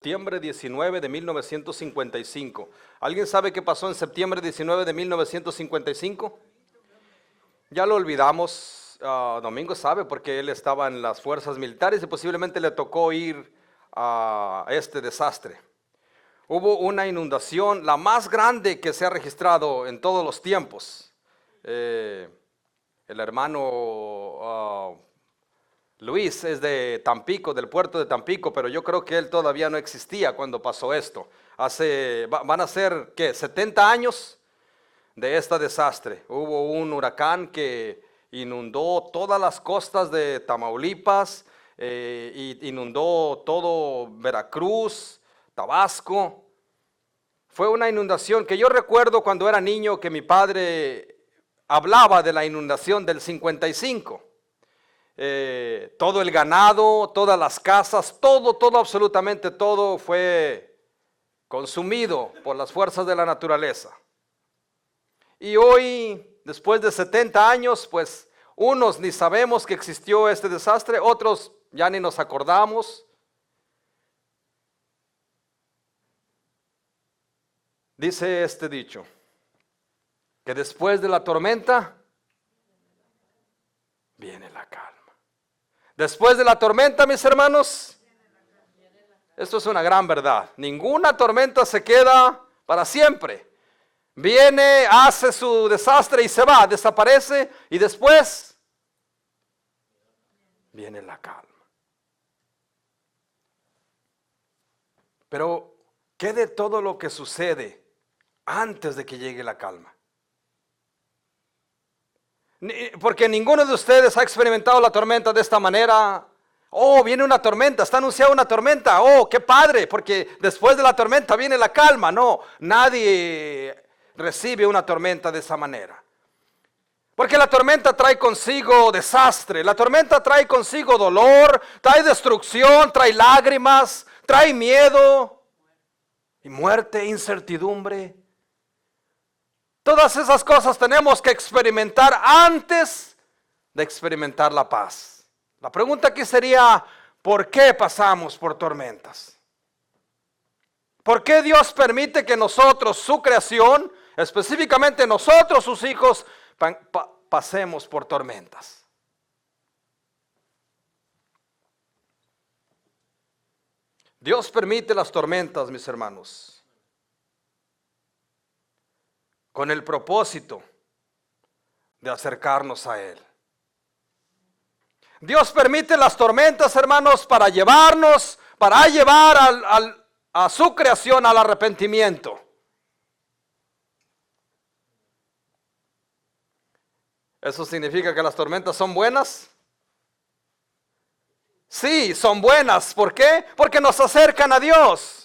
Septiembre 19 de 1955. ¿Alguien sabe qué pasó en septiembre 19 de 1955? Ya lo olvidamos. Domingo sabe porque él estaba en las fuerzas militares y posiblemente le tocó ir a este desastre. Hubo una inundación, la más grande que se ha registrado en todos los tiempos. El hermano Luis es de Tampico, del puerto de Tampico, pero yo creo que él todavía no existía cuando pasó esto. Van a ser, ¿qué? 70 años de este desastre. Hubo un huracán que inundó todas las costas de Tamaulipas, inundó todo Veracruz, Tabasco. Fue una inundación que yo recuerdo cuando era niño que mi padre hablaba de la inundación del 55. Todo el ganado, todas las casas, todo, absolutamente todo fue consumido por las fuerzas de la naturaleza. Y hoy, después de 70 años, pues unos ni sabemos que existió este desastre, otros ya ni nos acordamos. Dice este dicho, que después de la tormenta viene la calma. Después de la tormenta, mis hermanos, esto es una gran verdad. Ninguna tormenta se queda para siempre. Viene, hace su desastre y se va, desaparece y después viene la calma. Pero, ¿qué de todo lo que sucede antes de que llegue la calma? Porque ninguno de ustedes ha experimentado la tormenta de esta manera. Oh, viene una tormenta, está anunciada una tormenta. Oh, qué padre, porque después de la tormenta viene la calma. No, nadie recibe una tormenta de esa manera. Porque la tormenta trae consigo desastre, la tormenta trae consigo dolor, trae destrucción, trae lágrimas, trae miedo y muerte, incertidumbre. Todas esas cosas tenemos que experimentar antes de experimentar la paz. La pregunta aquí sería, ¿por qué pasamos por tormentas? ¿Por qué Dios permite que nosotros, su creación, específicamente nosotros, sus hijos, pasemos por tormentas? Dios permite las tormentas, mis hermanos, con el propósito de acercarnos a Él. Dios permite las tormentas, hermanos, para llevar a su creación al arrepentimiento. ¿Eso significa que las tormentas son buenas? Sí, son buenas. ¿Por qué? Porque nos acercan a Dios.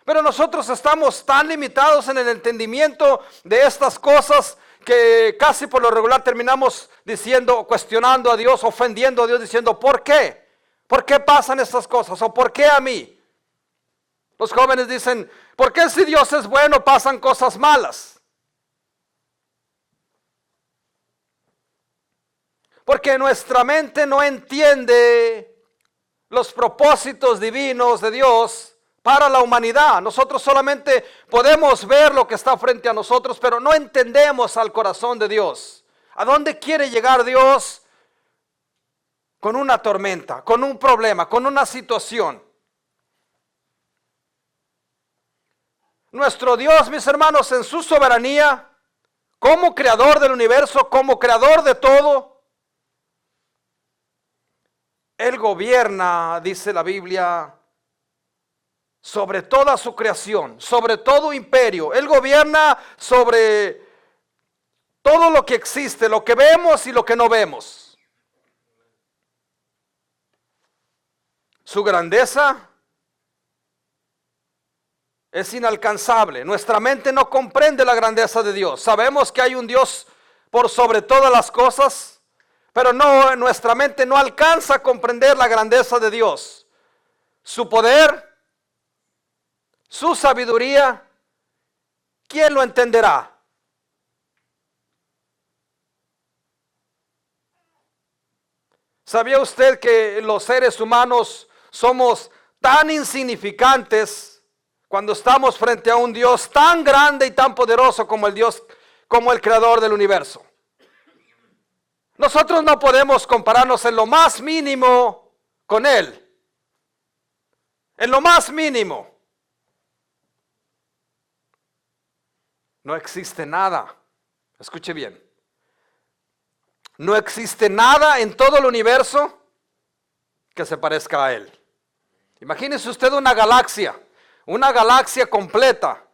Pero nosotros estamos tan limitados en el entendimiento de estas cosas que casi por lo regular terminamos diciendo, cuestionando a Dios, ofendiendo a Dios, diciendo, ¿por qué? ¿Por qué pasan estas cosas? ¿O por qué a mí? Los jóvenes dicen, ¿por qué si Dios es bueno pasan cosas malas? Porque nuestra mente no entiende los propósitos divinos de Dios para la humanidad. Nosotros solamente podemos ver lo que está frente a nosotros, pero no entendemos al corazón de Dios. ¿A dónde quiere llegar Dios con una tormenta, con un problema, con una situación? Nuestro Dios, mis hermanos, en su soberanía, como creador del universo, como creador de todo, Él gobierna, dice la Biblia, sobre toda su creación, sobre todo imperio. Él gobierna sobre todo lo que existe, lo que vemos y lo que no vemos. Su grandeza es inalcanzable. Nuestra mente no comprende la grandeza de Dios. Sabemos que hay un Dios por sobre todas las cosas, pero nuestra mente no alcanza a comprender la grandeza de Dios. Su poder, su sabiduría, ¿quién lo entenderá? ¿Sabía usted que los seres humanos somos tan insignificantes cuando estamos frente a un Dios tan grande y tan poderoso como el Dios, como el creador del universo. Nosotros no podemos compararnos en lo más mínimo con Él. En lo más mínimo. No existe nada. Escuche bien. No existe nada en todo el universo que se parezca a Él. Imagínese usted una galaxia completa.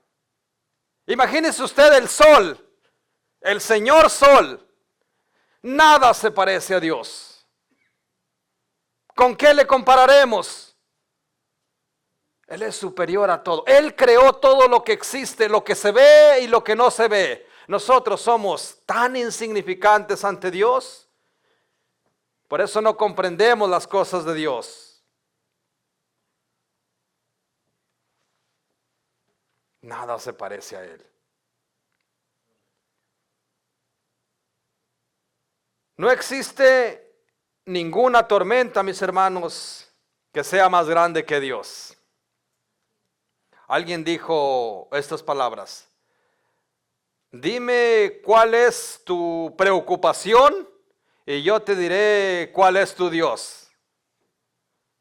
Imagínese usted el sol, el Señor Sol. Nada se parece a Dios. ¿Con qué le compararemos? Él es superior a todo. Él creó todo lo que existe, lo que se ve y lo que no se ve. Nosotros somos tan insignificantes ante Dios. Por eso no comprendemos las cosas de Dios. Nada se parece a Él. No existe ninguna tormenta, mis hermanos, que sea más grande que Dios. Alguien dijo estas palabras: dime cuál es tu preocupación y yo te diré cuál es tu Dios.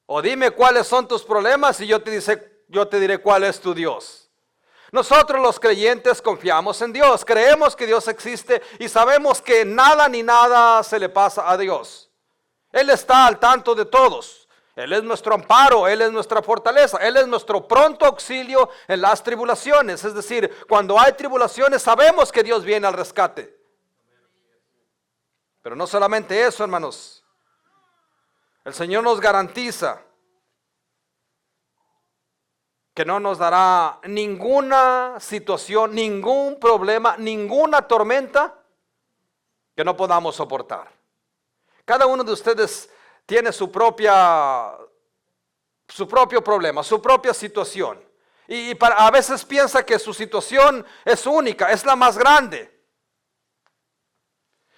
O dime cuáles son tus problemas y yo te diré cuál es tu Dios. Nosotros los creyentes confiamos en Dios, creemos que Dios existe y sabemos que nada ni nada se le pasa a Dios. Él está al tanto de todos. Él es nuestro amparo, Él es nuestra fortaleza, Él es nuestro pronto auxilio en las tribulaciones. Es decir, cuando hay tribulaciones sabemos que Dios viene al rescate. Pero no solamente eso, hermanos. El Señor nos garantiza que no nos dará ninguna situación, ningún problema, ninguna tormenta que no podamos soportar. Cada uno de ustedes tiene su propio problema, su propia situación. Y a veces piensa que su situación es única, es la más grande.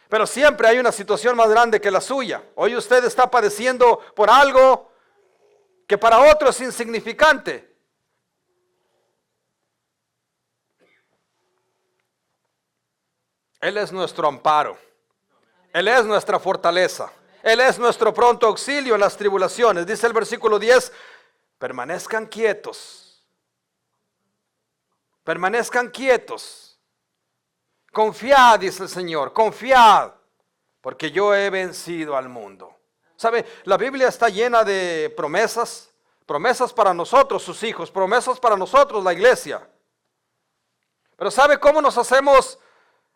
Pero siempre hay una situación más grande que la suya. Hoy usted está padeciendo por algo que para otro es insignificante. Él es nuestro amparo. Él es nuestra fortaleza. Él es nuestro pronto auxilio en las tribulaciones. Dice el versículo 10, permanezcan quietos. Permanezcan quietos. Confiad, dice el Señor, confiad, porque yo he vencido al mundo. ¿Sabe? La Biblia está llena de promesas, promesas para nosotros, sus hijos, promesas para nosotros, la iglesia. Pero ¿sabe cómo nos hacemos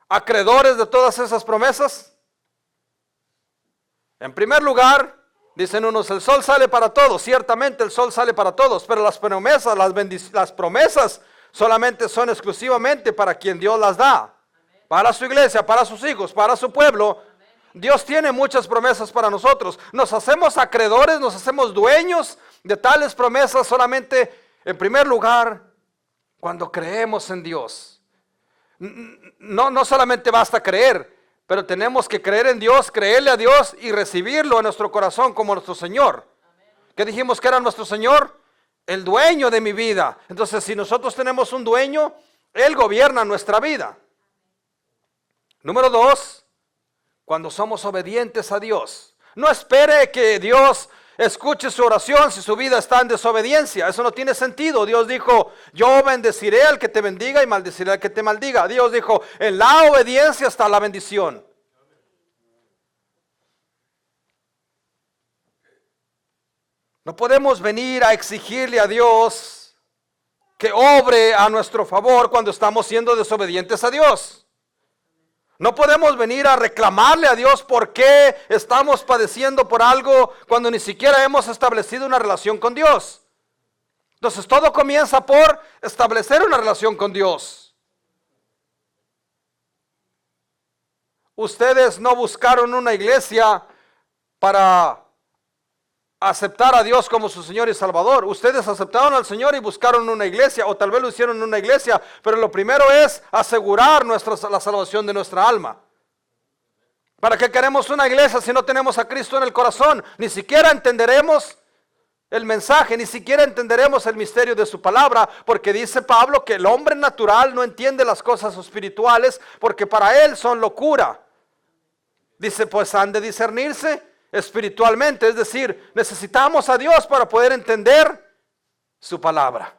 acreedores de todas esas promesas? En primer lugar, dicen unos, el sol sale para todos. Ciertamente el sol sale para todos, pero las promesas, las promesas solamente son exclusivamente para quien Dios las da. Para su iglesia, para sus hijos, para su pueblo. Dios tiene muchas promesas para nosotros. Nos hacemos acreedores, nos hacemos dueños de tales promesas solamente, en primer lugar, cuando creemos en Dios. No solamente basta creer, pero tenemos que creer en Dios, creerle a Dios y recibirlo en nuestro corazón como nuestro Señor. ¿Qué dijimos que era nuestro Señor? El dueño de mi vida. Entonces, si nosotros tenemos un dueño, Él gobierna nuestra vida. Número 2, cuando somos obedientes a Dios. No espere que Dios escuche su oración si su vida está en desobediencia. Eso no tiene sentido. Dios dijo, yo bendeciré al que te bendiga y maldeciré al que te maldiga. Dios dijo, en la obediencia está la bendición. No podemos venir a exigirle a Dios que obre a nuestro favor cuando estamos siendo desobedientes a Dios. No podemos venir a reclamarle a Dios por qué estamos padeciendo por algo cuando ni siquiera hemos establecido una relación con Dios. Entonces todo comienza por establecer una relación con Dios. Ustedes no buscaron una iglesia para aceptar a Dios como su Señor y Salvador. Ustedes aceptaron al Señor y buscaron una iglesia, o tal vez lo hicieron en una iglesia, pero lo primero es asegurar la salvación de nuestra alma. ¿Para qué queremos una iglesia si no tenemos a Cristo en el corazón? Ni siquiera entenderemos el mensaje, ni siquiera entenderemos el misterio de su palabra, porque dice Pablo que el hombre natural no entiende las cosas espirituales, porque para él son locura. Dice, pues han de discernirse espiritualmente, es decir, necesitamos a Dios para poder entender su palabra.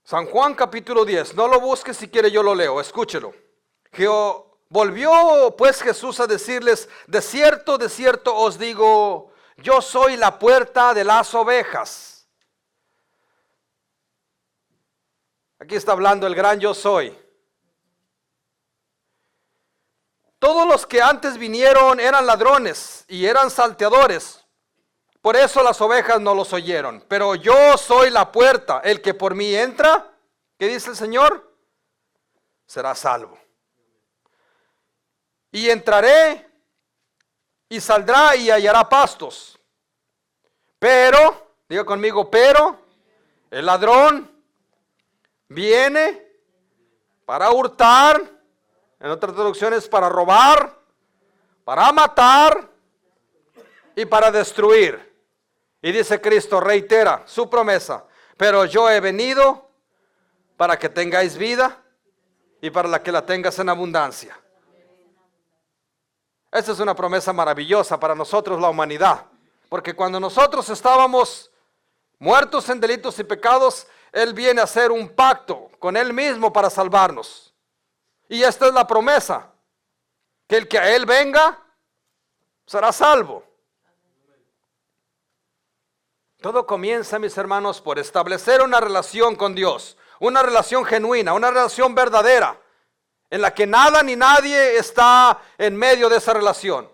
San Juan capítulo 10, no lo busque, si quiere yo lo leo, escúchelo. Volvió pues Jesús a decirles, de cierto os digo, yo soy la puerta de las ovejas. Aquí está hablando el gran yo soy. Todos los que antes vinieron eran ladrones y eran salteadores. Por eso las ovejas no los oyeron. Pero yo soy la puerta. El que por mí entra, ¿qué dice el Señor? Será salvo. Y entraré y saldrá y hallará pastos. Pero, diga conmigo, pero el ladrón viene para hurtar, en otras traducciones para robar, para matar y para destruir. Y dice Cristo, reitera su promesa, pero yo he venido para que tengáis vida y para la que la tengas en abundancia. Esta es una promesa maravillosa para nosotros, la humanidad, porque cuando nosotros estábamos muertos en delitos y pecados, Él viene a hacer un pacto con Él mismo para salvarnos. Y esta es la promesa, que el que a Él venga será salvo. Todo comienza, mis hermanos, por establecer una relación con Dios, una relación genuina, una relación verdadera, en la que nada ni nadie está en medio de esa relación,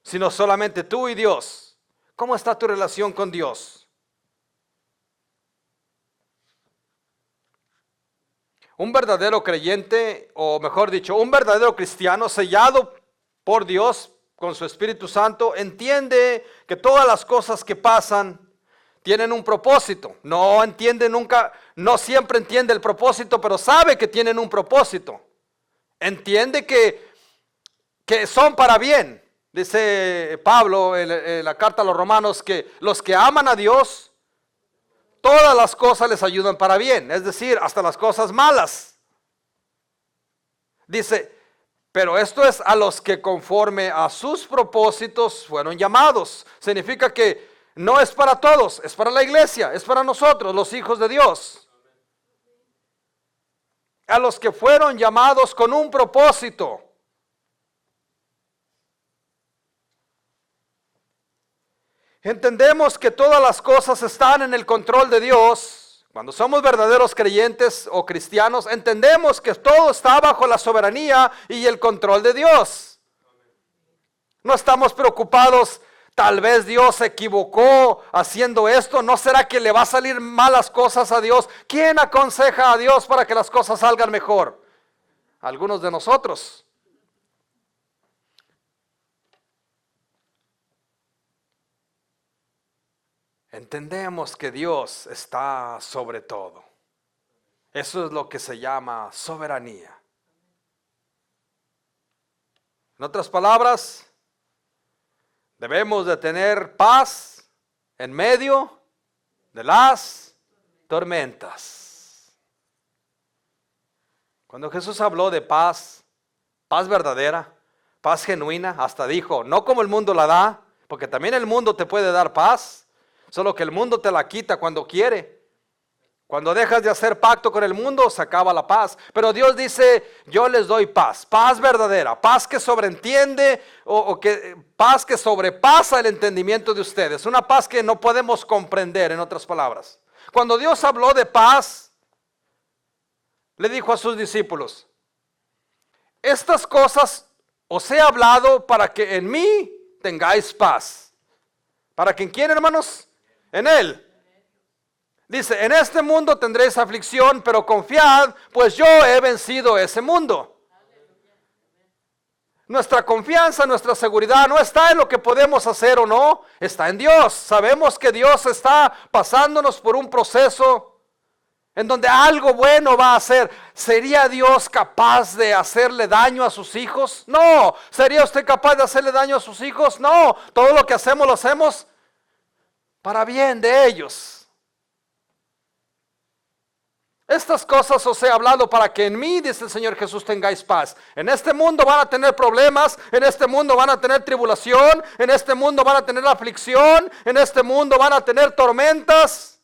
sino solamente tú y Dios. ¿Cómo está tu relación con Dios? Un verdadero creyente, o mejor dicho, un verdadero cristiano sellado por Dios con su Espíritu Santo, entiende que todas las cosas que pasan tienen un propósito. No entiende nunca, no siempre entiende el propósito, pero sabe que tienen un propósito. Entiende que son para bien. Dice Pablo en la carta a los Romanos que los que aman a Dios, todas las cosas les ayudan para bien, es decir, hasta las cosas malas. Dice, pero esto es a los que conforme a sus propósitos fueron llamados. Significa que no es para todos, es para la iglesia, es para nosotros, los hijos de Dios. A los que fueron llamados con un propósito. Entendemos que todas las cosas están en el control de Dios. Cuando somos verdaderos creyentes o cristianos, entendemos que todo está bajo la soberanía y el control de Dios. No estamos preocupados, tal vez Dios se equivocó haciendo esto, ¿no será que le va a salir malas cosas a Dios? ¿Quién aconseja a Dios para que las cosas salgan mejor? Algunos de nosotros. Entendemos que Dios está sobre todo. Eso es lo que se llama soberanía. En otras palabras, debemos de tener paz en medio de las tormentas. Cuando Jesús habló de paz, paz verdadera, paz genuina, hasta dijo, no como el mundo la da, porque también el mundo te puede dar paz. Solo que el mundo te la quita cuando quiere. Cuando dejas de hacer pacto con el mundo, se acaba la paz. Pero Dios dice, yo les doy paz, paz verdadera, paz que sobreentiende paz que sobrepasa el entendimiento de ustedes. Una paz que no podemos comprender, en otras palabras. Cuando Dios habló de paz, le dijo a sus discípulos, estas cosas os he hablado para que en mí tengáis paz. ¿Para que en quién, hermanos? En Él. Dice, en este mundo tendréis aflicción, pero confiad, pues yo he vencido ese mundo. Nuestra confianza, nuestra seguridad no está en lo que podemos hacer o no, está en Dios. Sabemos que Dios está pasándonos por un proceso en donde algo bueno va a hacer. ¿Sería Dios capaz de hacerle daño a sus hijos? No. ¿Sería usted capaz de hacerle daño a sus hijos? No. Todo lo que hacemos lo hacemos para bien de ellos. Estas cosas os he hablado para que en mí, dice el Señor Jesús, tengáis paz. En este mundo van a tener problemas, en este mundo van a tener tribulación, en este mundo van a tener aflicción, en este mundo van a tener tormentas.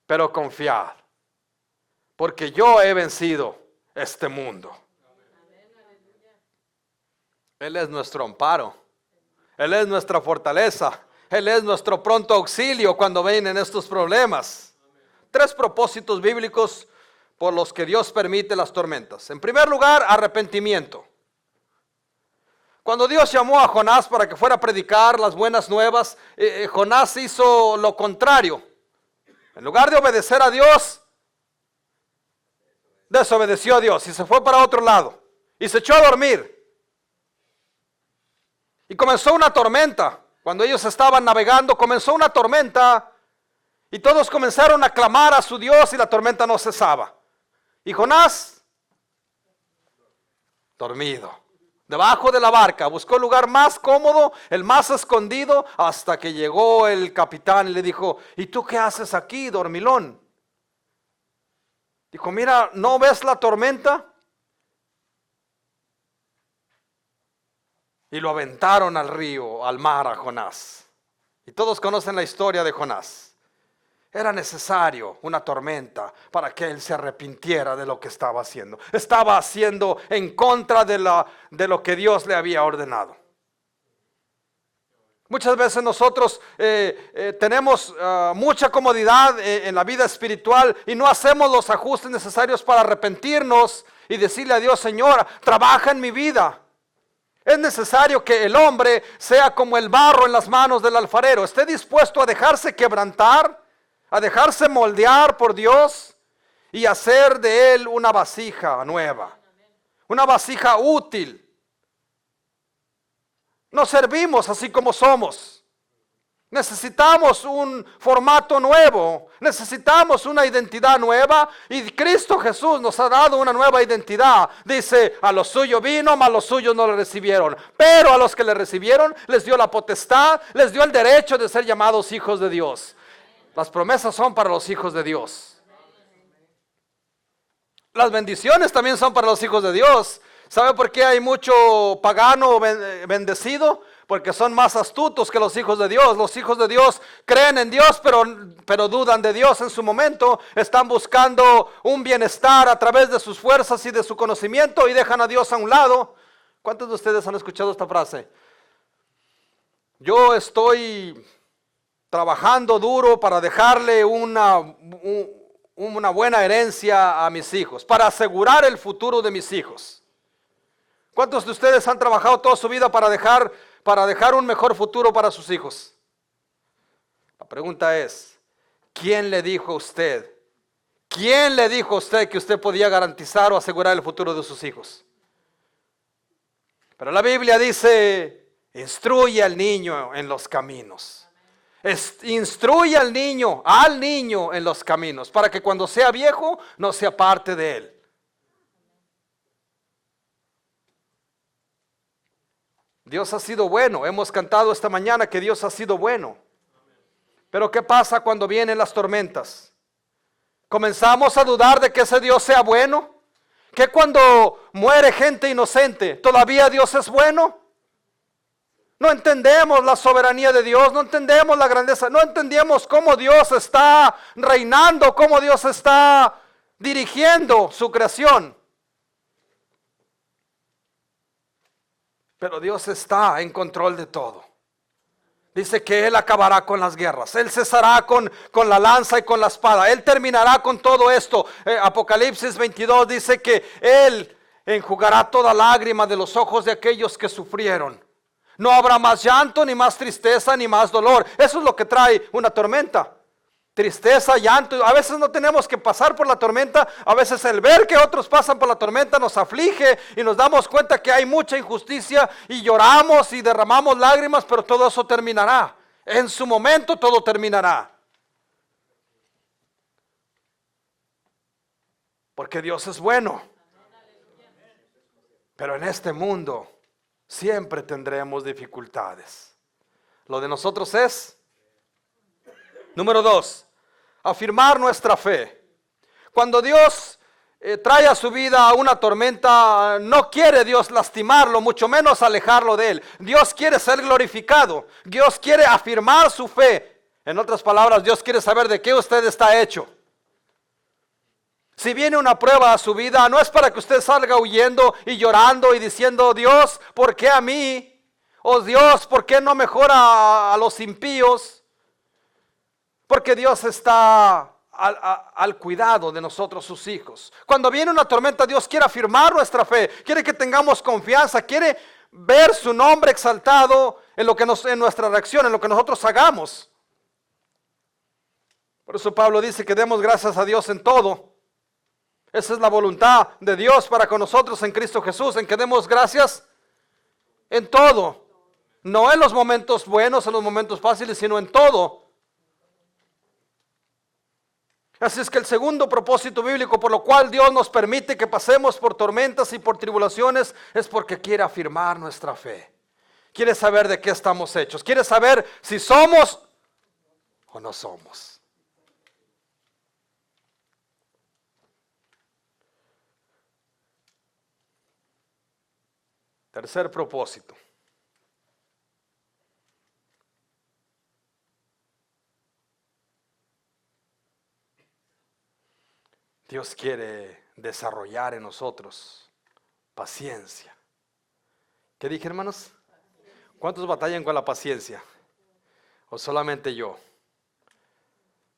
Pero confiad, porque yo he vencido este mundo. Él es nuestro amparo, Él es nuestra fortaleza, Él es nuestro pronto auxilio cuando vienen estos problemas. 3 propósitos bíblicos por los que Dios permite las tormentas. En primer lugar, arrepentimiento. Cuando Dios llamó a Jonás para que fuera a predicar las buenas nuevas, Jonás hizo lo contrario. En lugar de obedecer a Dios, desobedeció a Dios y se fue para otro lado y se echó a dormir. Y comenzó una tormenta. Cuando ellos estaban navegando, comenzó una tormenta. Y todos comenzaron a clamar a su Dios y la tormenta no cesaba. Y Jonás, dormido, debajo de la barca, buscó el lugar más cómodo, el más escondido, hasta que llegó el capitán y le dijo: ¿y tú qué haces aquí, dormilón? Dijo: mira, ¿no ves la tormenta? Y lo aventaron al río, al mar, a Jonás. Y todos conocen la historia de Jonás. Era necesario una tormenta para que él se arrepintiera de lo que estaba haciendo. Estaba haciendo en contra de lo que Dios le había ordenado. Muchas veces nosotros tenemos mucha comodidad en la vida espiritual y no hacemos los ajustes necesarios para arrepentirnos y decirle a Dios: Señor, trabaja en mi vida. Es necesario que el hombre sea como el barro en las manos del alfarero. Esté dispuesto a dejarse quebrantar, a dejarse moldear por Dios y hacer de él una vasija nueva, una vasija útil. Nos servimos así como somos. Necesitamos un formato nuevo, necesitamos una identidad nueva y Cristo Jesús nos ha dado una nueva identidad. Dice: a los suyos vino, mas los suyos no le recibieron, pero a los que le recibieron les dio la potestad, les dio el derecho de ser llamados hijos de Dios. Las promesas son para los hijos de Dios. Las bendiciones también son para los hijos de Dios. ¿Sabe por qué hay mucho pagano bendecido? Porque son más astutos que los hijos de Dios. Los hijos de Dios creen en Dios, pero dudan de Dios en su momento. Están buscando un bienestar a través de sus fuerzas y de su conocimiento y dejan a Dios a un lado. ¿Cuántos de ustedes han escuchado esta frase? Yo estoy trabajando duro para dejarle una buena herencia a mis hijos, para asegurar el futuro de mis hijos. ¿Cuántos de ustedes han trabajado toda su vida para dejar un mejor futuro para sus hijos? La pregunta es: ¿quién le dijo a usted? ¿Quién le dijo a usted que usted podía garantizar o asegurar el futuro de sus hijos? Pero la Biblia dice: instruye al niño en los caminos. Instruye al niño en los caminos, para que cuando sea viejo no se aparte de él. Dios ha sido bueno. Hemos cantado esta mañana que Dios ha sido bueno. Pero ¿qué pasa cuando vienen las tormentas? ¿Comenzamos a dudar de que ese Dios sea bueno? ¿Que cuando muere gente inocente, todavía Dios es bueno? No entendemos la soberanía de Dios, no entendemos la grandeza, no entendemos cómo Dios está reinando, cómo Dios está dirigiendo su creación. Pero Dios está en control de todo. Dice que Él acabará con las guerras, Él cesará con la lanza y con la espada, Él terminará con todo esto. Apocalipsis 22 dice que Él enjugará toda lágrima de los ojos de aquellos que sufrieron. No habrá más llanto, ni más tristeza, ni más dolor. Eso es lo que trae una tormenta. Tristeza, llanto. A veces no tenemos que pasar por la tormenta. A veces el ver que otros pasan por la tormenta nos aflige y nos damos cuenta que hay mucha injusticia y lloramos y derramamos lágrimas, pero todo eso terminará. En su momento todo terminará. porque Dios es bueno. Pero en este mundo siempre tendremos dificultades. Lo de nosotros es, número 2, afirmar nuestra fe. Cuando Dios trae a su vida una tormenta, no quiere Dios lastimarlo, mucho menos alejarlo de Él. Dios quiere ser glorificado. Dios quiere afirmar su fe. En otras palabras, Dios quiere saber de qué usted está hecho. Si viene una prueba a su vida, no es para que usted salga huyendo y llorando y diciendo, Dios, ¿por qué a mí? O Dios, ¿por qué no mejora a los impíos? Porque Dios está al cuidado de nosotros, sus hijos. Cuando viene una tormenta, Dios quiere afirmar nuestra fe, quiere que tengamos confianza, quiere ver su nombre exaltado en nuestra reacción, en lo que nosotros hagamos. Por eso Pablo dice que demos gracias a Dios en todo. Esa es la voluntad de Dios para con nosotros en Cristo Jesús, en que demos gracias en todo. No en los momentos buenos, en los momentos fáciles, sino en todo. Así es que el segundo propósito bíblico por lo cual Dios nos permite que pasemos por tormentas y por tribulaciones es porque quiere afirmar nuestra fe. Quiere saber de qué estamos hechos. Quiere saber si somos o no somos. Tercer propósito. Dios quiere desarrollar en nosotros paciencia. ¿Qué dije, hermanos? ¿Cuántos batallan con la paciencia? ¿O solamente yo?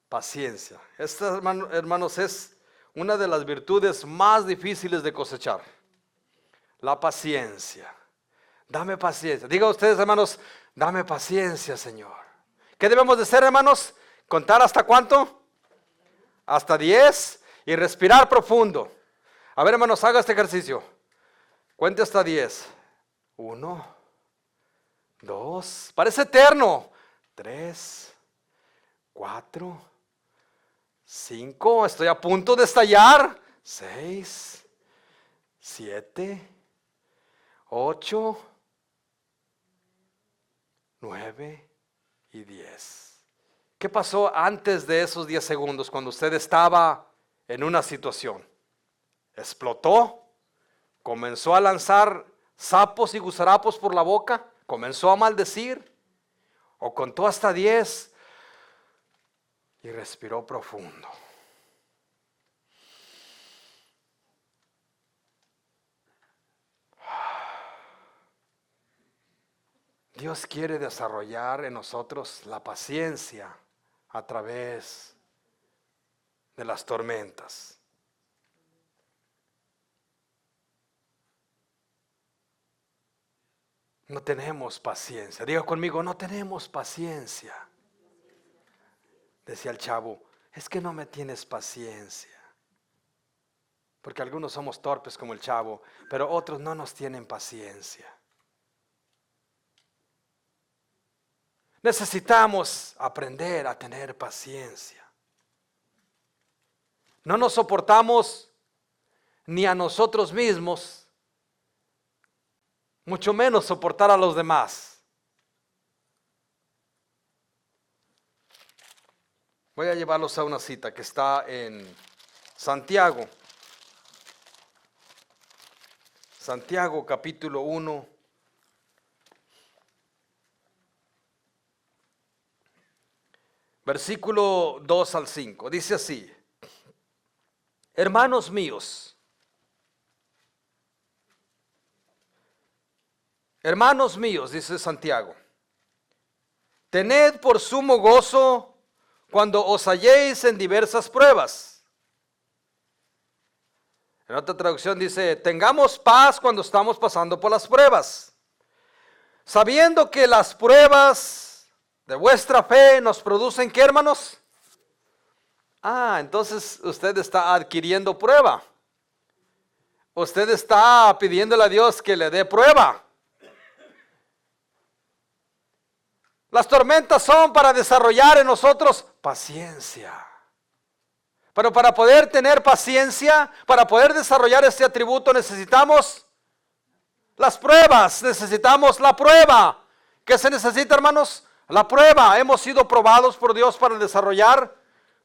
Paciencia. Esta, hermanos, es una de las virtudes más difíciles de cosechar. La paciencia. Dame paciencia. Diga ustedes, hermanos, dame paciencia, Señor. ¿Qué debemos de hacer, hermanos? ¿Contar hasta cuánto? Hasta 10 y respirar profundo. A ver, hermanos, haga este ejercicio. Cuente hasta 10. 1, 2, parece eterno. 3, 4, 5, estoy a punto de estallar. 6, 7, 8, 9 y 10. ¿Qué pasó antes de esos 10 segundos cuando usted estaba en una situación? ¿Explotó? ¿Comenzó a lanzar sapos y gusarapos por la boca? ¿Comenzó a maldecir? ¿O contó hasta 10 y respiró profundo? Dios quiere desarrollar en nosotros la paciencia a través de las tormentas. No tenemos paciencia. Diga conmigo, no tenemos paciencia. Decía el chavo, es que no me tienes paciencia. Porque algunos somos torpes como el chavo, pero otros no nos tienen paciencia. Necesitamos aprender a tener paciencia. No nos soportamos ni a nosotros mismos, mucho menos soportar a los demás. Voy a llevarlos a una cita que está en Santiago. Santiago capítulo 1. Versículo 2 al 5, dice así: hermanos míos, dice Santiago, tened por sumo gozo cuando os halléis en diversas pruebas. En otra traducción dice, tengamos paz cuando estamos pasando por las pruebas, sabiendo que las pruebas de vuestra fe nos producen, ¿qué, hermanos? Entonces usted está adquiriendo prueba. Usted está pidiéndole a Dios que le dé prueba. Las tormentas son para desarrollar en nosotros paciencia. Pero para poder tener paciencia, para poder desarrollar este atributo, necesitamos las pruebas, necesitamos la prueba. ¿Qué se necesita, hermanos? La prueba. Hemos sido probados por Dios para desarrollar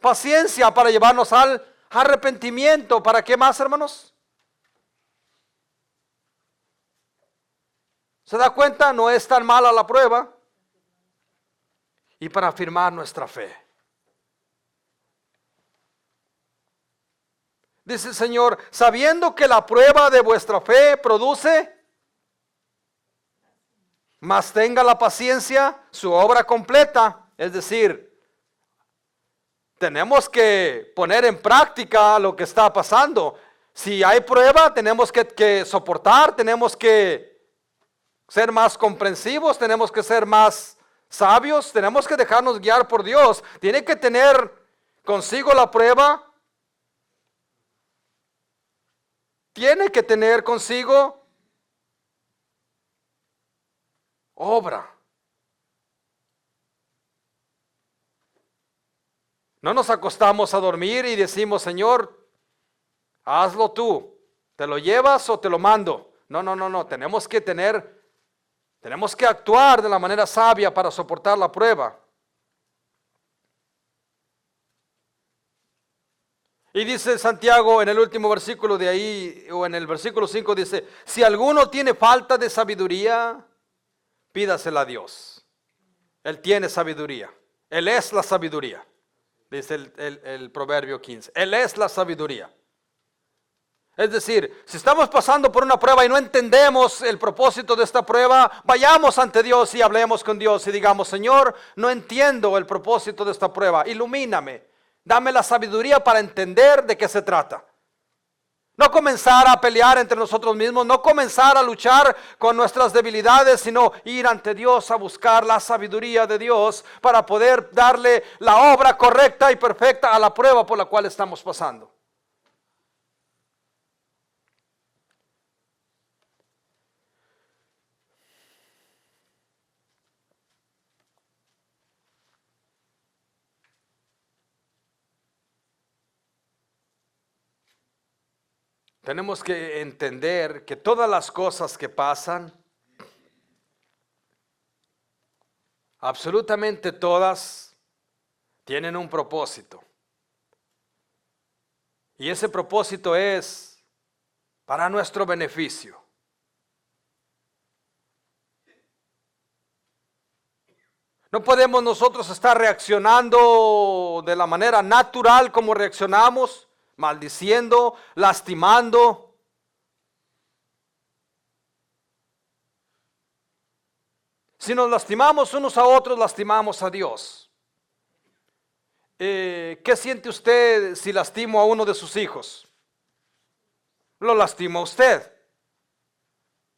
paciencia, para llevarnos al arrepentimiento. ¿Para qué más, hermanos? ¿Se da cuenta? No es tan mala la prueba. Y para afirmar nuestra fe. Dice el Señor, sabiendo que la prueba de vuestra fe produce, mas tenga la paciencia su obra completa. Es decir, tenemos que poner en práctica lo que está pasando. Si hay prueba, tenemos que soportar, tenemos que ser más comprensivos, tenemos que ser más sabios, tenemos que dejarnos guiar por Dios. Tiene que tener consigo la prueba. Tiene que tener consigo obra. No nos acostamos a dormir y decimos, Señor, hazlo tú. ¿Te lo llevas o te lo mando? No. Tenemos que actuar de la manera sabia para soportar la prueba. Y dice Santiago en el último versículo de ahí, o en el versículo 5 dice, si alguno tiene falta de sabiduría, pídasela a Dios. Él tiene sabiduría. Él es la sabiduría. Dice el Proverbio 15. Él es la sabiduría. Es decir, si estamos pasando por una prueba y no entendemos el propósito de esta prueba, vayamos ante Dios y hablemos con Dios y digamos, Señor, no entiendo el propósito de esta prueba. Ilumíname. Dame la sabiduría para entender de qué se trata. No comenzar a pelear entre nosotros mismos, no comenzar a luchar con nuestras debilidades, sino ir ante Dios a buscar la sabiduría de Dios para poder darle la obra correcta y perfecta a la prueba por la cual estamos pasando. Tenemos que entender que todas las cosas que pasan, absolutamente todas, tienen un propósito. Y ese propósito es para nuestro beneficio. No podemos nosotros estar reaccionando de la manera natural como reaccionamos, maldiciendo, lastimando. Si nos lastimamos unos a otros, lastimamos a Dios. ¿Qué siente usted si lastimo a uno de sus hijos? Lo lastima a usted.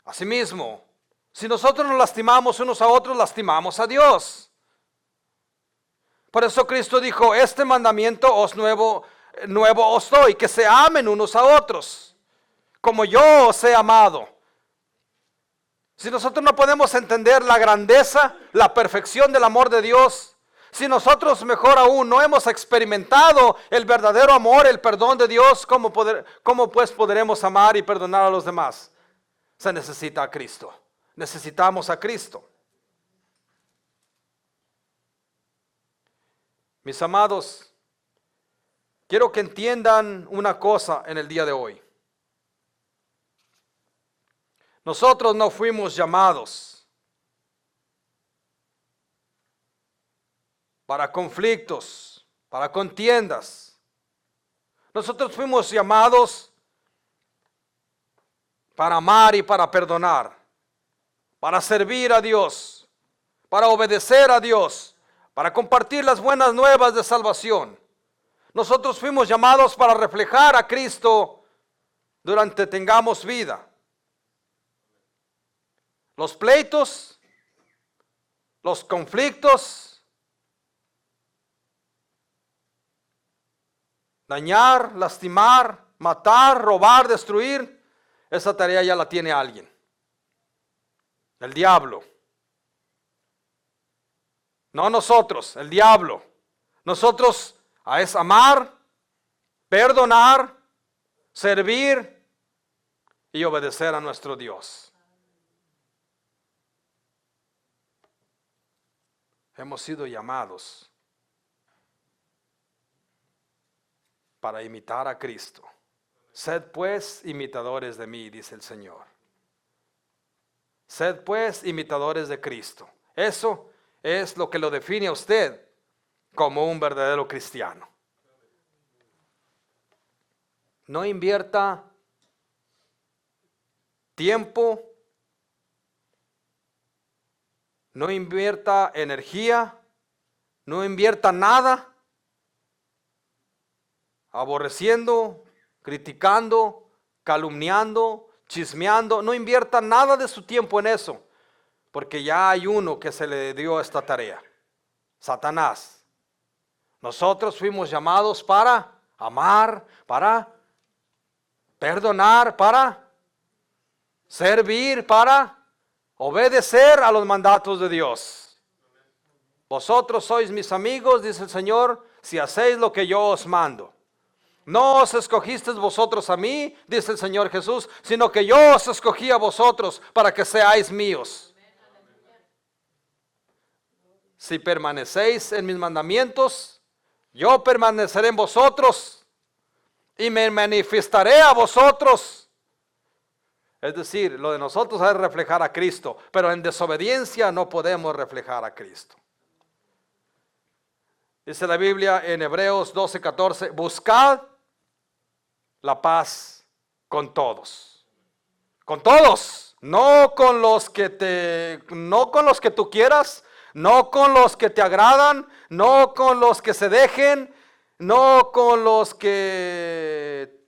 Asimismo, si nosotros nos lastimamos unos a otros, lastimamos a Dios. Por eso Cristo dijo, este mandamiento nuevo os doy, que se amen unos a otros, como yo os he amado. Si nosotros no podemos entender la grandeza, la perfección del amor de Dios, si nosotros mejor aún no hemos experimentado el verdadero amor, el perdón de Dios, ¿cómo pues podremos amar y perdonar a los demás? Se necesita a Cristo. Necesitamos a Cristo. Mis amados, quiero que entiendan una cosa en el día de hoy. Nosotros no fuimos llamados para conflictos, para contiendas. Nosotros fuimos llamados para amar y para perdonar, para servir a Dios, para obedecer a Dios, para compartir las buenas nuevas de salvación. Nosotros fuimos llamados para reflejar a Cristo durante tengamos vida. Los pleitos, los conflictos, dañar, lastimar, matar, robar, destruir, esa tarea ya la tiene alguien. El diablo. No nosotros, el diablo. Nosotros es amar, perdonar, servir y obedecer a nuestro Dios. Hemos sido llamados para imitar a Cristo. Sed pues imitadores de mí, dice el Señor. Sed pues imitadores de Cristo. Eso es lo que lo define a usted como un verdadero cristiano. No invierta tiempo, no invierta energía, no invierta nada aborreciendo, criticando, calumniando, chismeando. No invierta nada de su tiempo en eso, porque ya hay uno que se le dio esta tarea: Satanás. Nosotros fuimos llamados para amar, para perdonar, para servir, para obedecer a los mandatos de Dios. Vosotros sois mis amigos, dice el Señor, si hacéis lo que yo os mando. No os escogisteis vosotros a mí, dice el Señor Jesús, sino que yo os escogí a vosotros para que seáis míos. Si permanecéis en mis mandamientos, yo permaneceré en vosotros y me manifestaré a vosotros. Es decir, lo de nosotros es reflejar a Cristo, pero en desobediencia no podemos reflejar a Cristo. Dice la Biblia en Hebreos 12:14, buscad la paz con todos. Con todos, no con los que tú quieras, no con los que te agradan, no con los que se dejen, no con los que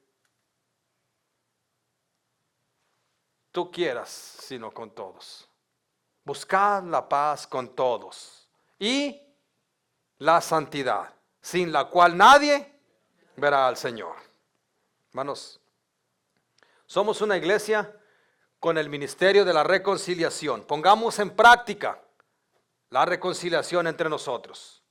tú quieras, sino con todos. Buscad la paz con todos y la santidad, sin la cual nadie verá al Señor. Hermanos, somos una iglesia con el ministerio de la reconciliación. Pongamos en práctica la reconciliación entre nosotros.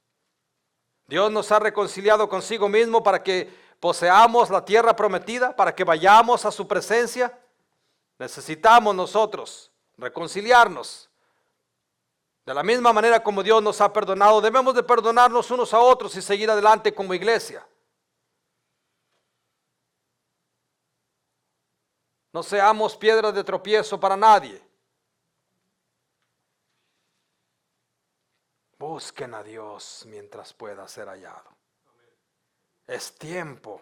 Dios nos ha reconciliado consigo mismo para que poseamos la tierra prometida, para que vayamos a su presencia. Necesitamos nosotros reconciliarnos. De la misma manera como Dios nos ha perdonado, debemos de perdonarnos unos a otros y seguir adelante como iglesia. No seamos piedras de tropiezo para nadie. Busquen a Dios mientras pueda ser hallado. Es tiempo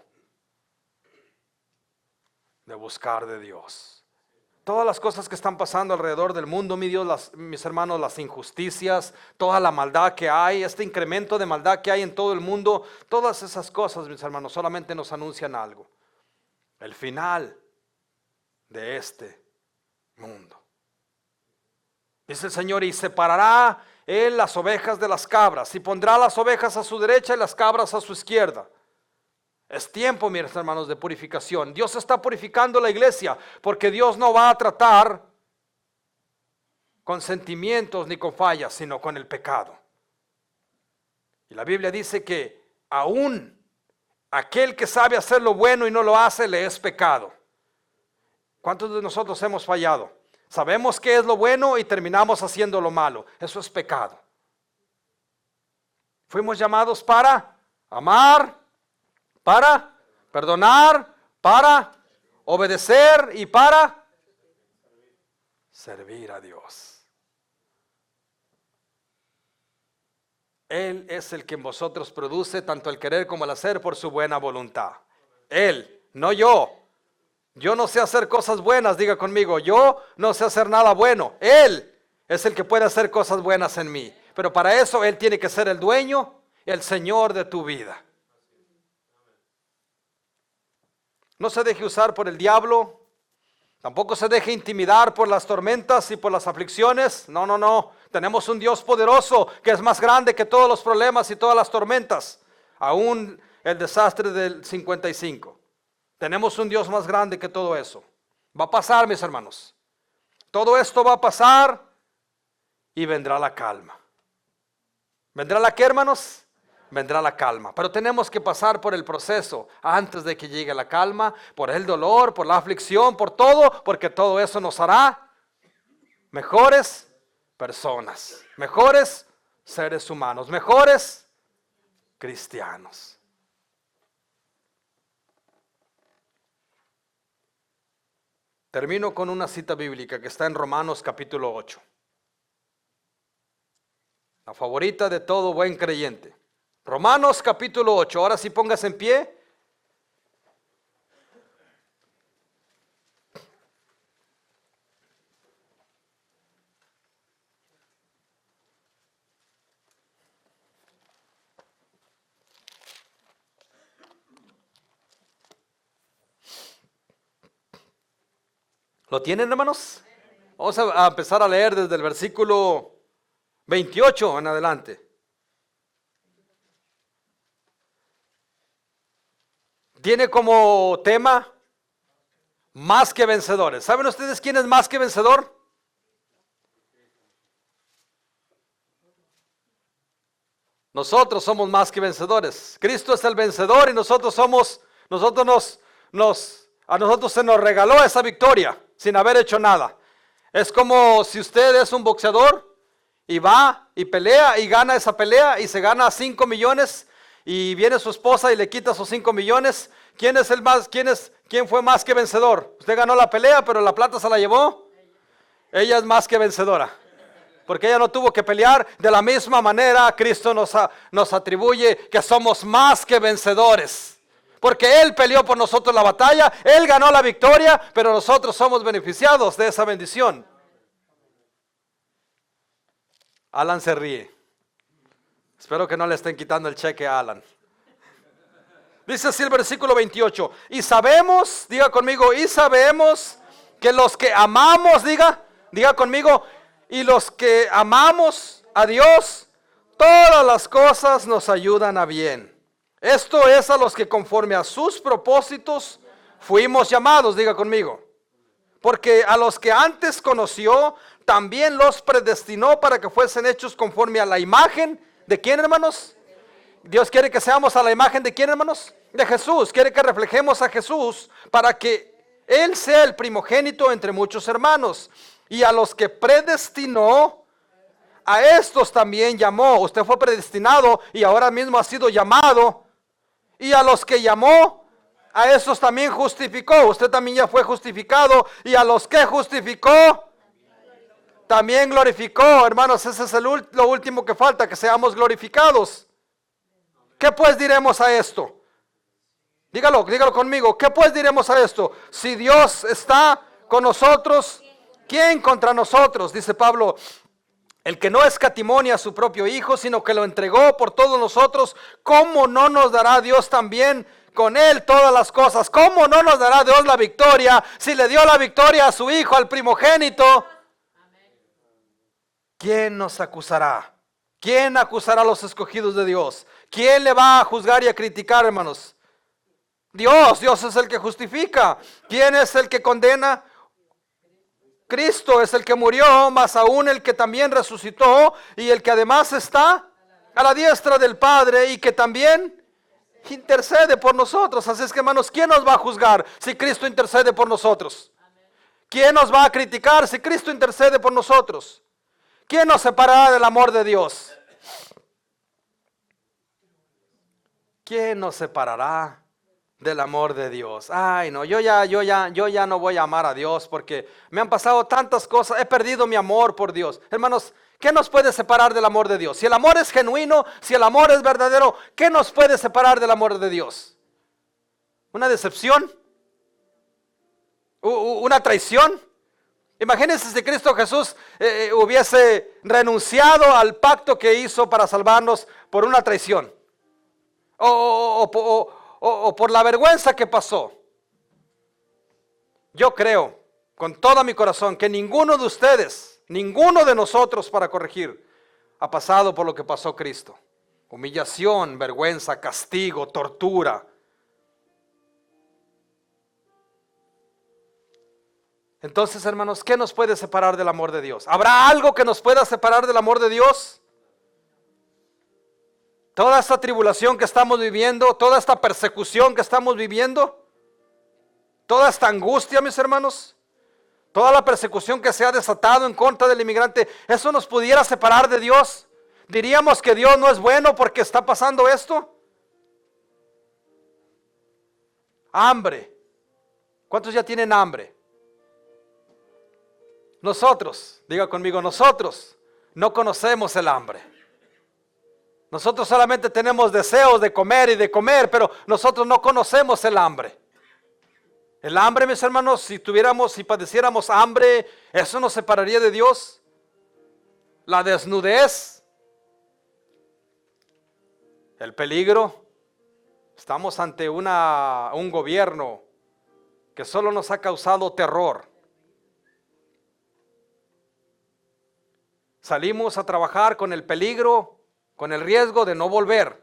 de buscar de Dios. Todas las cosas que están pasando alrededor del mundo, mi Dios, mis hermanos, las injusticias, toda la maldad que hay, este incremento de maldad que hay en todo el mundo, todas esas cosas, mis hermanos, solamente nos anuncian algo: el final de este mundo. Dice el Señor: y separará Él las ovejas de las cabras, y pondrá las ovejas a su derecha y las cabras a su izquierda. Es tiempo, mis hermanos, de purificación. Dios está purificando la iglesia, porque Dios no va a tratar con sentimientos ni con fallas, sino con el pecado. Y la Biblia dice que aún aquel que sabe hacer lo bueno y no lo hace, le es pecado. ¿Cuántos de nosotros hemos fallado? Sabemos qué es lo bueno y terminamos haciendo lo malo. Eso es pecado. Fuimos llamados para amar, para perdonar, para obedecer y para servir a Dios. Él es el que en vosotros produce tanto el querer como el hacer por su buena voluntad. Él, no yo. Yo no sé hacer cosas buenas, diga conmigo, yo no sé hacer nada bueno. Él es el que puede hacer cosas buenas en mí. Pero para eso Él tiene que ser el dueño, el Señor de tu vida. No se deje usar por el diablo. Tampoco se deje intimidar por las tormentas y por las aflicciones. No, no, no. Tenemos un Dios poderoso que es más grande que todos los problemas y todas las tormentas. Aún el desastre del 55. Tenemos un Dios más grande que todo eso. Va a pasar, mis hermanos. Todo esto va a pasar y vendrá la calma. ¿Vendrá la qué, hermanos? vendrá la calma. Pero tenemos que pasar por el proceso antes de que llegue la calma, por el dolor, por la aflicción, por todo, porque todo eso nos hará mejores personas, mejores seres humanos, mejores cristianos. Termino con una cita bíblica que está en Romanos capítulo 8. La favorita de todo buen creyente. Romanos capítulo 8. Ahora sí póngase en pie. ¿Lo tienen, hermanos? Vamos a empezar a leer desde el versículo 28 en adelante. Tiene como tema más que vencedores. ¿Saben ustedes quién es más que vencedor? Nosotros somos más que vencedores. Cristo es el vencedor y a nosotros se nos regaló esa victoria sin haber hecho nada. Es como si usted es un boxeador y va y pelea y gana esa pelea y se gana 5 millones y viene su esposa y le quita sus 5 millones. ¿Quién fue más que vencedor? Usted ganó la pelea, pero la plata se la llevó. Ella es más que vencedora, porque ella no tuvo que pelear. De la misma manera, Cristo nos atribuye que somos más que vencedores, porque Él peleó por nosotros la batalla, Él ganó la victoria, pero nosotros somos beneficiados de esa bendición. Alan se ríe. Espero que no le estén quitando el cheque a Alan. Dice así el versículo 28. Y sabemos, diga conmigo, y sabemos que los que amamos, diga conmigo, y los que amamos a Dios, todas las cosas nos ayudan a bien. Esto es a los que conforme a sus propósitos fuimos llamados, diga conmigo. Porque a los que antes conoció, también los predestinó para que fuesen hechos conforme a la imagen. ¿De quién, hermanos? Dios quiere que seamos a la imagen de quién, hermanos? De Jesús. Quiere que reflejemos a Jesús para que Él sea el primogénito entre muchos hermanos. Y a los que predestinó, a estos también llamó. Usted fue predestinado y ahora mismo ha sido llamado. Y a los que llamó, a estos también justificó. Usted también ya fue justificado. Y a los que justificó, también glorificó. Hermanos, ese es lo último que falta, que seamos glorificados. ¿Qué pues diremos a esto? Dígalo conmigo. ¿Qué pues diremos a esto? Si Dios está con nosotros, ¿quién contra nosotros? Dice Pablo, el que no escatimó a su propio Hijo, sino que lo entregó por todos nosotros, ¿cómo no nos dará Dios también con Él todas las cosas? ¿Cómo no nos dará Dios la victoria si le dio la victoria a su Hijo, al primogénito? ¿Quién nos acusará? ¿Quién acusará a los escogidos de Dios? ¿Quién le va a juzgar y a criticar, hermanos? Dios es el que justifica. ¿Quién es el que condena? Cristo es el que murió, más aún el que también resucitó y el que además está a la diestra del Padre y que también intercede por nosotros. Así es que, hermanos, ¿quién nos va a juzgar si Cristo intercede por nosotros? ¿Quién nos va a criticar si Cristo intercede por nosotros? ¿Quién nos separará del amor de Dios? ¿Quién nos separará del amor de Dios? Ay, no, yo ya no voy a amar a Dios porque me han pasado tantas cosas, he perdido mi amor por Dios. Hermanos, ¿qué nos puede separar del amor de Dios? Si el amor es genuino, si el amor es verdadero, ¿qué nos puede separar del amor de Dios? ¿Una decepción? ¿Una traición? Imagínense si Cristo Jesús hubiese renunciado al pacto que hizo para salvarnos por una traición o por la vergüenza que pasó. Yo creo con todo mi corazón que ninguno de ustedes, ninguno de nosotros para corregir, ha pasado por lo que pasó Cristo. Humillación, vergüenza, castigo, tortura. Entonces, hermanos, ¿qué nos puede separar del amor de Dios? ¿Habrá algo que nos pueda separar del amor de Dios? Toda esta tribulación que estamos viviendo, toda esta persecución que estamos viviendo, toda esta angustia, mis hermanos, toda la persecución que se ha desatado en contra del inmigrante, ¿eso nos pudiera separar de Dios? ¿Diríamos que Dios no es bueno porque está pasando esto? Hambre. ¿Cuántos ya tienen hambre? Nosotros, diga conmigo, nosotros no conocemos el hambre. Nosotros solamente tenemos deseos de comer y de comer, pero nosotros no conocemos el hambre. El hambre, mis hermanos, si padeciéramos hambre, ¿eso nos separaría de Dios? La desnudez, el peligro. Estamos ante un gobierno que solo nos ha causado terror. Salimos a trabajar con el peligro, con el riesgo de no volver.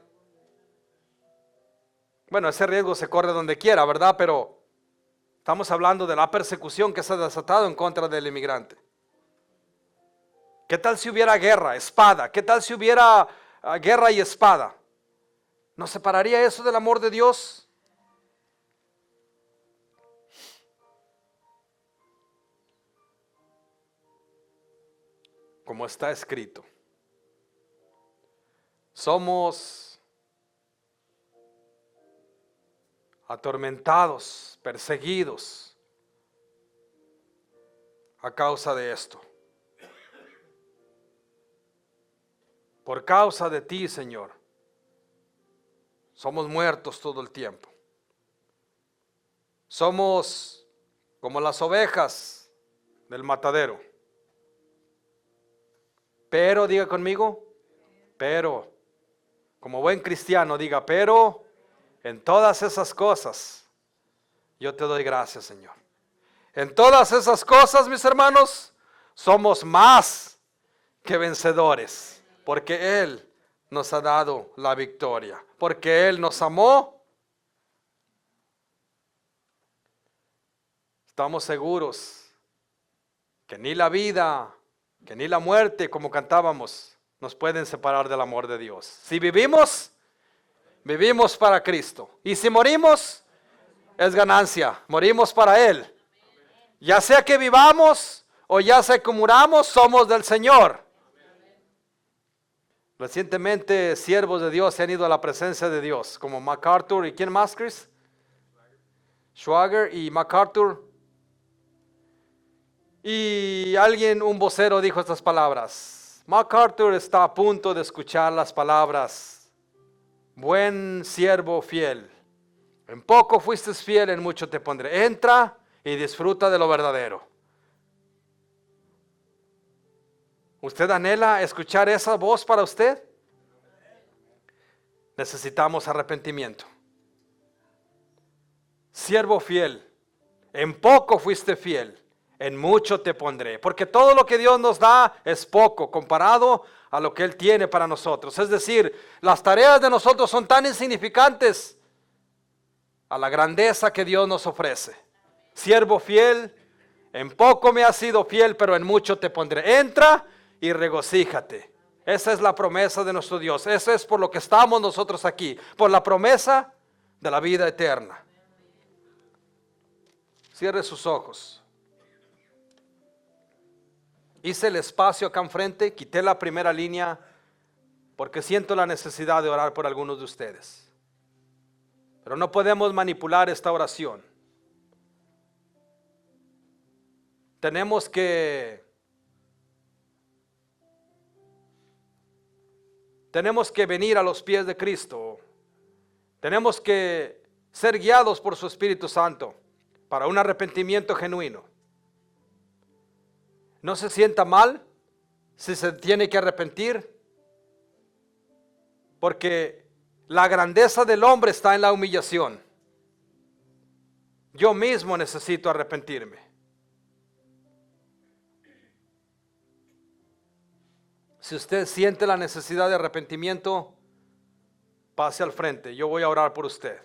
Bueno, ese riesgo se corre donde quiera, ¿verdad? Pero estamos hablando de la persecución que se ha desatado en contra del inmigrante. ¿Qué tal si hubiera guerra, espada? ¿Qué tal si hubiera guerra y espada? ¿Nos separaría eso del amor de Dios? Como está escrito, somos atormentados, perseguidos a causa de esto. Por causa de ti, Señor, somos muertos todo el tiempo. Somos como las ovejas del matadero. Pero, diga conmigo, pero, como buen cristiano, diga, pero en todas esas cosas, yo te doy gracias, Señor. En todas esas cosas, mis hermanos, somos más que vencedores, porque Él nos ha dado la victoria, porque Él nos amó. Estamos seguros que ni la vida, que ni la muerte, como cantábamos, nos pueden separar del amor de Dios. Si vivimos, vivimos para Cristo. Y si morimos, es ganancia. Morimos para Él. Ya sea que vivamos o ya sea que muramos, somos del Señor. Recientemente, siervos de Dios se han ido a la presencia de Dios, como MacArthur y ¿quién más, Chris? Schwager y MacArthur. Y un vocero dijo estas palabras. MacArthur está a punto de escuchar las palabras: buen siervo fiel, en poco fuiste fiel, en mucho te pondré. Entra y disfruta de lo verdadero. ¿Usted anhela escuchar esa voz para usted? Necesitamos arrepentimiento. Siervo fiel, en poco fuiste fiel, en mucho te pondré. Porque todo lo que Dios nos da es poco comparado a lo que Él tiene para nosotros. Es decir, las tareas de nosotros son tan insignificantes a la grandeza que Dios nos ofrece. Siervo fiel, en poco me has sido fiel, pero en mucho te pondré. Entra y regocíjate. Esa es la promesa de nuestro Dios. Eso es por lo que estamos nosotros aquí, por la promesa de la vida eterna. Cierre sus ojos. Hice el espacio acá enfrente, quité la primera línea porque siento la necesidad de orar por algunos de ustedes. Pero no podemos manipular esta oración. Tenemos que venir a los pies de Cristo. Tenemos que ser guiados por su Espíritu Santo para un arrepentimiento genuino. No se sienta mal si se tiene que arrepentir, porque la grandeza del hombre está en la humillación. Yo mismo necesito arrepentirme. Si usted siente la necesidad de arrepentimiento, pase al frente. Yo voy a orar por usted.